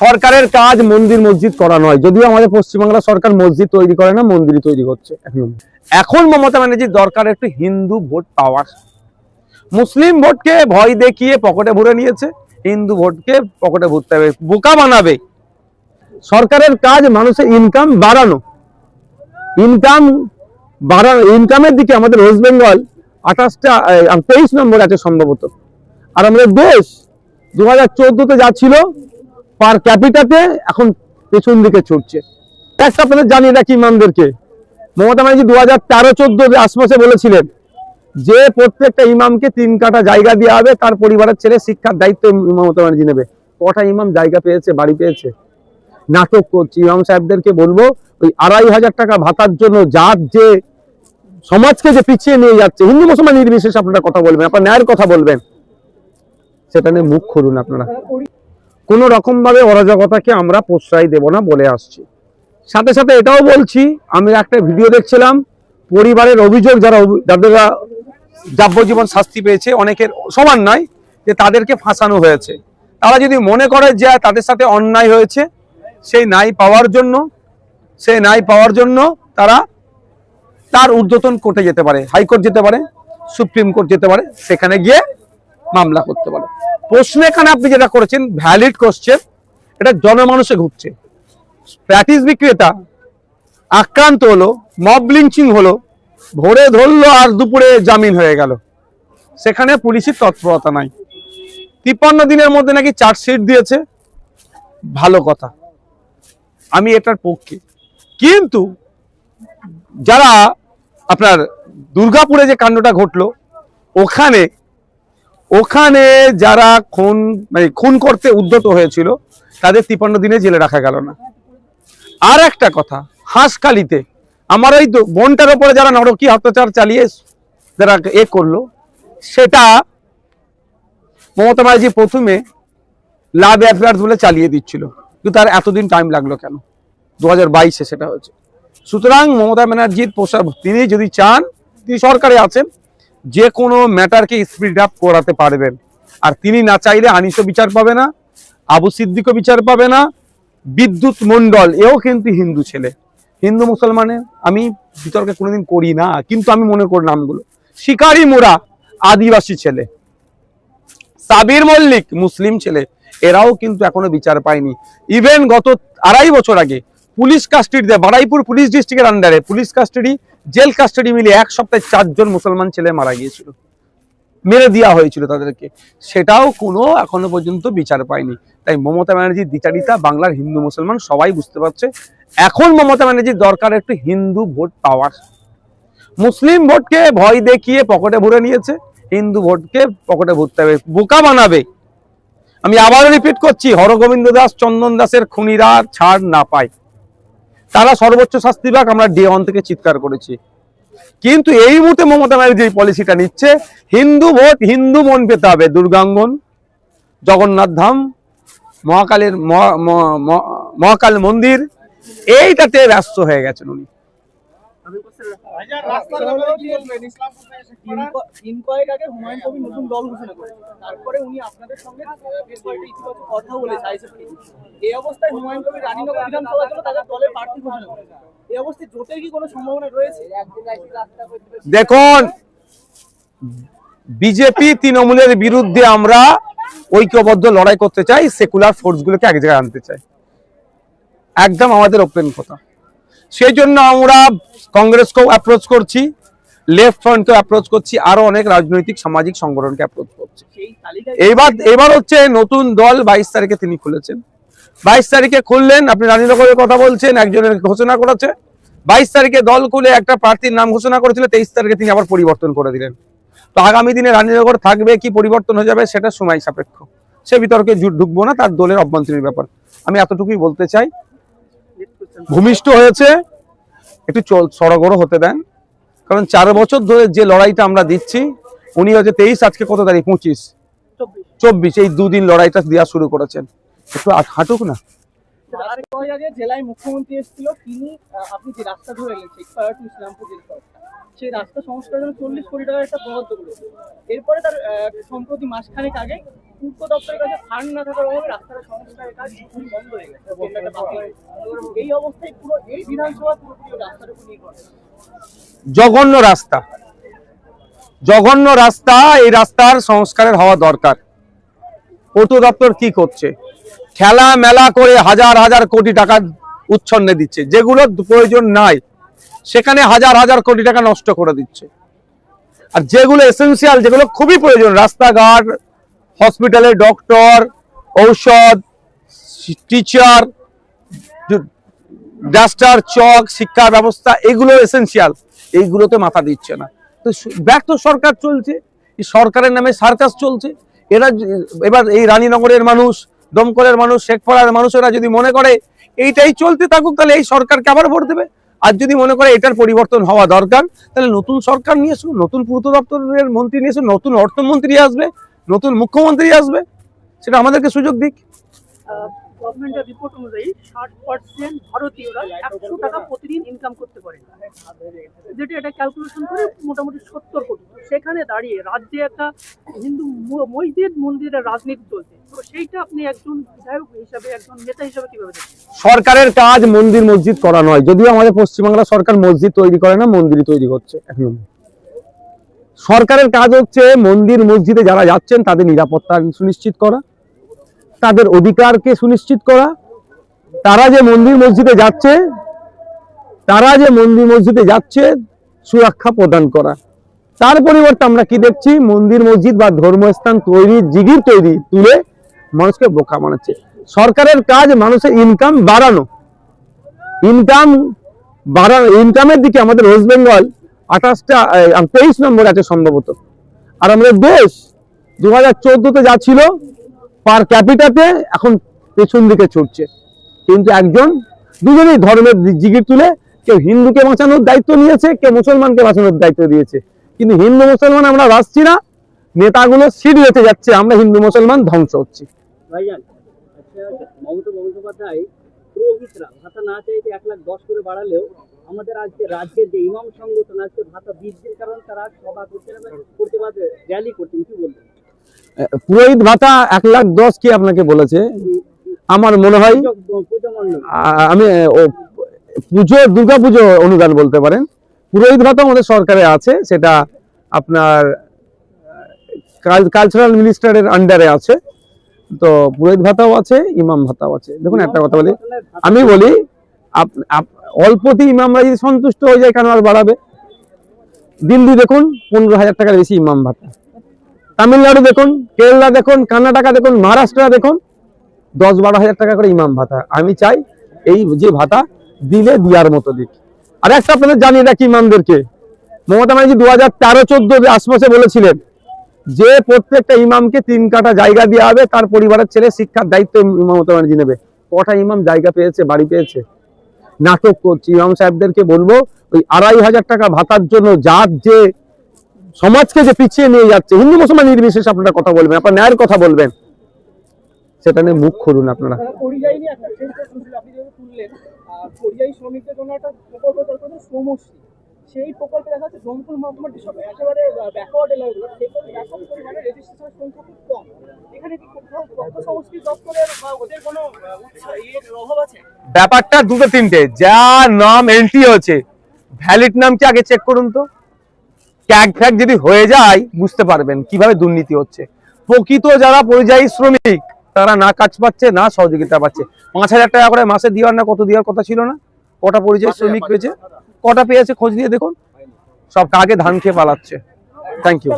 সরকারের কাজ মন্দির মসজিদ করা নয়, যদিও আমাদের পশ্চিমবাংলা সরকার মসজিদ তৈরি করে না, মন্দিরই তৈরি করছে। এখন মমতা ব্যানার্জির দরকার একটু হিন্দু ভোট পাওয়ার। মুসলিম ভোটকে ভয় দেখিয়ে পকেটে ভরে নিয়েছে, হিন্দু ভোটকে পকেটে ভরতে হবে, বোকা বানাবে। সরকারের কাজ মানুষের ইনকাম বাড়ানো, ইনকামের দিকে আমাদের ওয়েস্ট বেঙ্গল 23 নম্বর আছে সম্ভবত। আর আমাদের দেশ 2014-তে যা ছিল পার ক্যাপিটাতে এখন পেছন দিকে ছুটছে। একটা আপনাদের জানিয়ে রাখি ইমামদেরকে, মমতা ব্যানার্জি 2013-14 আশপাশে বলেছিলেন যে প্রত্যেকটা ইমামকে 3 কাঠা জায়গা দেওয়া হবে, তার পরিবারের ছেলে শিক্ষার দায়িত্ব মমতা ব্যানার্জি নেবে। কটা ইমাম জায়গা পেয়েছে, বাড়ি পেয়েছে? নাটক করছি। ইমাম সাহেবদেরকে বলবো ওই 2500 টাকা ভাতার জন্য যার যে সমাজকে যে পিছিয়ে নিয়ে যাচ্ছে, হিন্দু মুসলমান নির্বিশেষে আপনারা কথা বলবেন, আপনার ন্যায়ের কথা বলবেন, সেটা নিয়ে মুখ খুলুন আপনারা। কোন রকম ভাবে অরাজকতাকে আমরা প্রশ্রয় দেব না বলে আসছি। সাথে সাথে এটাও বলছি, আমি একটা ভিডিও দেখছিলাম, পরিবারের অভিযোগ যাদের যাবজ্জীবন শাস্তি পেয়েছে, অনেকের সমান নয়, যে তাদেরকে ফাঁসানো হয়েছে। তারা যদি মনে করে যে তাদের সাথে অন্যায় হয়েছে, সেই ন্যায় পাওয়ার জন্য তারা তার ঊর্ধ্বতন কোর্টে যেতে পারে, হাইকোর্ট যেতে পারে, সুপ্রিম কোর্ট যেতে পারে, সেখানে গিয়ে মামলা করতে পারে। প্রশ্ন এখানে আপনি যেটা করেছেন ভ্যালিড কোশ্চেন, এটা জনমানুষে ঘুরছে। প্র্যাকটিস বিক্রেতা আক্রান্ত হলো, মব লিঞ্চিং হলো, ভোরে ধরলো আর দুপুরে জামিন হয়ে গেল, সেখানে পুলিশের তৎপরতা নাই। 53 দিনের মধ্যে নাকি চার্জশিট দিয়েছে, ভালো কথা, আমি এটার পক্ষে। কিন্তু যারা আপনার দুর্গাপুরে যে কাণ্ডটা ঘটলো, ওখানে যারা খুন করতে উদ্যত হয়েছিল, তাদের 53 দিনে জেলে রাখা গেল না। আর একটা কথা, হাঁসখালিতে আমার ওই বোনটার উপরে যারা নরকীয় অত্যাচার চালিয়ে যারা করলো, সেটা মমতা ব্যানার্জি প্রথমে লাভ অ্যাফেয়ার্স বলে চালিয়ে দিচ্ছিল, কিন্তু তার এতদিন টাইম লাগলো কেন? 2022-এ সেটা হয়েছে। সুতরাং মমতা ব্যানার্জির পোশাক, তিনি যদি চান, তিনি সরকারে আছেন, যে কোনো ম্যাটারকে স্পিড আপ করাতে পারবেন। আর তিনি না চাইলে আনিসও বিচার পাবে না, আবু সিদ্দিকও বিচার পাবে না, বিদ্যুৎ মন্ডল এও কিন্তু হিন্দু ছেলে। হিন্দু মুসলমানের আমি বিতর্কে কোনোদিন করি না, কিন্তু আমি মনে করি নামগুলো, শিকারি মোরা আদিবাসী ছেলে, সাবির মল্লিক মুসলিম ছেলে, এরাও কিন্তু এখনো বিচার পায়নি। ইভেন গত 2.5 বছর আগে পুলিশ কাস্টাডিতে, বারুইপুর পুলিশ ডিস্ট্রিক্টের আন্ডারে পুলিশ কাস্টাডি, জেল কাস্টাডি মিলিয়ে এক সপ্তাহে 4 জন মুসলমান ছেলে মারা গিয়েছিল, মেরে দেওয়া হয়েছিল তাদেরকে, সেটাও কোনো এখনো পর্যন্ত বিচার পায়নি। তাই মমতা ব্যানার্জির দ্বিচারিতা বাংলার হিন্দু মুসলমান সবাই বুঝতে পারছে। এখন মমতা ব্যানার্জির দরকার একটু হিন্দু ভোট পাওয়ার। মুসলিম ভোটকে ভয় দেখিয়ে পকেটে ভরে নিয়েছে, হিন্দু ভোটকে পকেটে ভরতে হবে, বোকা বানাবে। আমি আবারও রিপিট করছি, হরগোবিন্দ দাস, চন্দন দাসের খুনিরা ছাড় না পায়, তারা সর্বোচ্চ শাস্তি পাক, আমরা ডে 1 থেকে চিৎকার করেছি। কিন্তু এই মুহূর্তে মমতা ব্যানার্জি যে পলিসিটা নিচ্ছে, হিন্দু ভোট, হিন্দু মন পেতে হবে, দুর্গাঙ্গন, জগন্নাথ ধাম, মহাকাল মন্দির, এইটাতে ব্যস্ত হয়ে গেছেন উনি। দেখুন, বিজেপি তৃণমূলের বিরুদ্ধে আমরা ঐক্যবদ্ধ লড়াই করতে চাই, সেকুলার ফোর্সগুলোকে এক জায়গায় আনতে চাই, একদম আমাদের ওপেন কথা। সেই জন্য আমরা কংগ্রেসকেও অ্যাপ্রোচ করছি, লেফট ফ্রন্টকেও অ্যাপ্রোচ করছি, আরো অনেক রাজনৈতিক সামাজিক সংগঠনকে অ্যাপ্রোচ করছি। এবার হচ্ছে নতুন দল 22 তারিখে তিনি খুলেছেন, 22 তারিখে খুললেন। আপনি রানীনগরের কথা বলছেন, একজনের ঘোষণা করেছে, 22 তারিখে দল খুলে একটা প্রার্থীর নাম ঘোষণা করেছিল, 23 তারিখে তিনি আবার পরিবর্তন করে দিলেন। তো আগামী দিনে রানীনগর থাকবে কি পরিবর্তন হয়ে যাবে, সেটা সময় সাপেক্ষ, সে বিতর্কে ঢুকবো না, তার দলের অভ্যন্তরীণ ব্যাপার। আমি এতটুকুই বলতে চাই, ভূমিষ্ঠ হয়েছে, একটু সড়গড় হতে দেন, কারণ 4 বছর ধরে যে লড়াইটা আমরা দিচ্ছি, উনি হচ্ছে 23, আজকে কত তারিখ, 25, 24, এই 2 দিন লড়াইটা দেওয়া শুরু করেছেন, একটু হাঁটুক না। জেলায় মুখ্যমন্ত্রী এসেছিল, তিনি আপনি যে রাস্তা ধরে এলেন ইসলামপুর সেই রাস্তা সংস্কারের জন্য 40 কোটি টাকার একটা বরাদ্দ করেছে। এরপরে তার সম্প্রতি মাসখানেক আগে পূর্ত দপ্তরের কাছে ফান্ড না থাকার অভাবে রাস্তার সংস্কারের কাজ পুরোপুরি বন্ধ হয়ে গেছে। টেন্ডারটা বাতিল হয়েছে। এই অবস্থায় পুরো এই বিধানসভা পুরোপুরি রাস্তার উপর নির্ভর করে। জঘন্য রাস্তা, জঘন্য রাস্তা। এই রাস্তার সংস্কারের হওয়া দরকার। পূর্ত দপ্তর কি করছে? খেলা মেলা করে হাজার হাজার কোটি টাকা উচ্ছন্নে দিচ্ছে, যেগুলো প্রয়োজন নাই সেখানে হাজার হাজার কোটি টাকা নষ্ট করে দিচ্ছে। আর যেগুলো এসেনশিয়াল, যেগুলো খুবই প্রয়োজন, রাস্তাঘাট, হসপিটালে ডক্টর, ঔষধ, টিচার, ডাস্টার, চক, শিক্ষা ব্যবস্থা, এগুলো এসেনশিয়াল, এইগুলোতে মাথা দিচ্ছে না। তো ব্যর্থ সরকার চলছে, এই সরকারের নামে সার্কাস চলছে। এবার এই রানীনগরের মানুষ, দমকলের মানুষ, শেখপাড়ার মানুষেরা যদি মনে করে এইটাই চলতে থাকুক, তাহলে এই সরকারকে আবার ভোট দেবে। আর যদি মনে করে এটার পরিবর্তন হওয়া দরকার, তাহলে নতুন সরকার নিয়ে আসুন, নতুন পূর্ত দপ্তরের মন্ত্রী নিয়ে আসুন, নতুন অর্থমন্ত্রী আসবে, নতুন মুখ্যমন্ত্রী আসবে, সেটা আমাদেরকে সুযোগ দিক। গভর্নমেন্টের রিপোর্ট অনুযায়ী 60% ভারতীয়রা 100 টাকা প্রতিদিন ইনকাম করতে পারে, যেটা এটা ক্যালকুলেশন করে মোটামুটি 70 কোটি। সেখানে দাঁড়িয়ে রাজ্যে একটা হিন্দু মসজিদ মন্দিরের রাজনীতি চলছে, তো সেইটা আপনি একজন বিধায়ক হিসাবে, একজন নেতা হিসাবে কিভাবে দেখেন? সরকারের কাজ মন্দির মসজিদ করা নয়, যদিও আমাদের পশ্চিমবাংলা সরকার মসজিদ তৈরি করে না, মন্দির তৈরি করছে। এখন সরকারের কাজ হচ্ছে মন্দির মসজিদে যারা যাচ্ছেন তাদের নিরাপত্তা সুনিশ্চিত করা, তাদের অধিকারকে সুনিশ্চিত করা। তারা যে মন্দির মসজিদে যাচ্ছে সুরক্ষা প্রদান করা। তার পরিবর্তে আমরা কি দেখছি? মন্দির মসজিদ বা ধর্মস্থান তৈরির জিগির তুলে মানুষকে বোকা বানাচ্ছে। সরকারের কাজ মানুষের ইনকাম বাড়ানো, ইনকামের দিকে আমাদের ওয়েস্ট বেঙ্গল 23 নম্বর আছে সম্ভবত। আর আমাদের দেশ 2014-তে যা ছিল পার ক্যাপিটাতে এখন পেছন দিকে ছুটছে। কিন্তু দুজনেই ধর্মের জিগির তুলে, কেউ হিন্দুকে বাঁচানোর দায়িত্ব নিয়েছে, কেউ মুসলমানকে বাঁচানোর দায়িত্ব দিয়েছে। কিন্তু হিন্দু মুসলমান আমরা বাঁচছি না, নেতাগুলো সিট বেঁচে যাচ্ছে, আমরা হিন্দু মুসলমান ধ্বংস হচ্ছি। ভাইজান, আচ্ছা, মমতা বন্দ্যোপাধ্যায় পুরোহিতরা ভাতা না চাইতে 1,10,000 করে বাড়ালেও আমাদের আজকে রাজ্যের যে ইমাম সংগঠন আজকে ভাতা বৃদ্ধির কারণে তারা সভা করছেন, করতে পারবে, র্যালি করছেন, কি বলবেন? পুরোহিত ভাতা 1,10,000 কি আপনাকে বলেছে? আমার মনে হয় আমি দুর্গা পুজো অনুদান বলতে পারেন। পুরোহিত ভাতা আমাদের সরকারে আছে, সেটা আপনার কালচারাল মিনিস্টারের আন্ডারে আছে। তো পুরোহিত ভাতাও আছে, ইমাম ভাতাও আছে। দেখুন একটা কথা বলি, আমি বলি অল্পতেই ইমামরা যদি সন্তুষ্ট হয়ে যায় কেন আর বাড়াবে? দিল্লি দেখুন 15,000 টাকার বেশি ইমাম ভাতা, তামিলনাড়ু দেখুন, কেরালা দেখুন, কর্ণাটকা দেখুন, মহারাষ্ট্র দেখুন 10-12,000 টাকা করে ইমাম ভাতা। আমি চাই এই যে ভাতা দিলে দিয়ার মতো দিক। আর একটা আপনাদের জানিয়ে রাখি, ইমামদেরকে মমতা ব্যানার্জি 2013-14 আশপাশে বলেছিলেন যে প্রত্যেকটা ইমামকে 3 কাঠা জায়গা দেওয়া হবে, তার পরিবারের ছেলে শিক্ষার দায়িত্ব মমতা ব্যানার্জি নেবে। কটা ইমাম জায়গা পেয়েছে, বাড়ি পেয়েছে? নাটক করছি। ইমাম সাহেবদেরকে বলবো, ওই 2,500 টাকা ভাতার জন্য যে সমাজকে যে পিছিয়ে নিয়ে যাচ্ছে, হিন্দু মুসলমান নির্বিশেষে আপনারা কথা বলবেন, আপনার ন্যায়ের কথা বলবেন, সেটা নিয়ে মুখ খুলুন আপনারা। পরিযায়ী নিয়ে একটা সেন্টেন্স শুনছিল, আপনি যেভাবে তুললেন, পরিযায়ী শ্রমিকদের জন্য একটা প্রকল্প তৈরি করেছে শ্রমশ্রী। সেই প্রকল্পে দেখা যাচ্ছে জমপুর মহকুমার যেসব একেবারে ব্যাকওয়ার্ড এলাকাগুলো, সেগুলো ব্যাপক পরিমাণে রেজিস্ট্রেশনের সংখ্যা খুব কম। এখানে কি কোথাও তথ্য সংস্কৃতি দপ্তরের বা ওদের কোনো অভাব আছে? ব্যাপারটা দুটো তিনটে, যা নাম এন্ট্রি হচ্ছে ভ্যালিড নামকে আগে চেক করুন তো। ট্যাগ ফ্যাগ যদি হয়ে যায় বুঝতে পারবেন কিভাবে দুর্নীতি হচ্ছে। প্রকৃত যারা পরিযায়ী শ্রমিক তারা না কাজ পাচ্ছে, না সহযোগিতা পাচ্ছে। 5,000 টাকা করে মাসে দেওয়ার না কত দেওয়ার কথা ছিল না? কটা পরিযায়ী শ্রমিক পেয়েছে? কটা পেয়েছে খোঁজ নিয়ে দেখুন। সব কাকে ধান খেয়ে পালাচ্ছে। Thank you.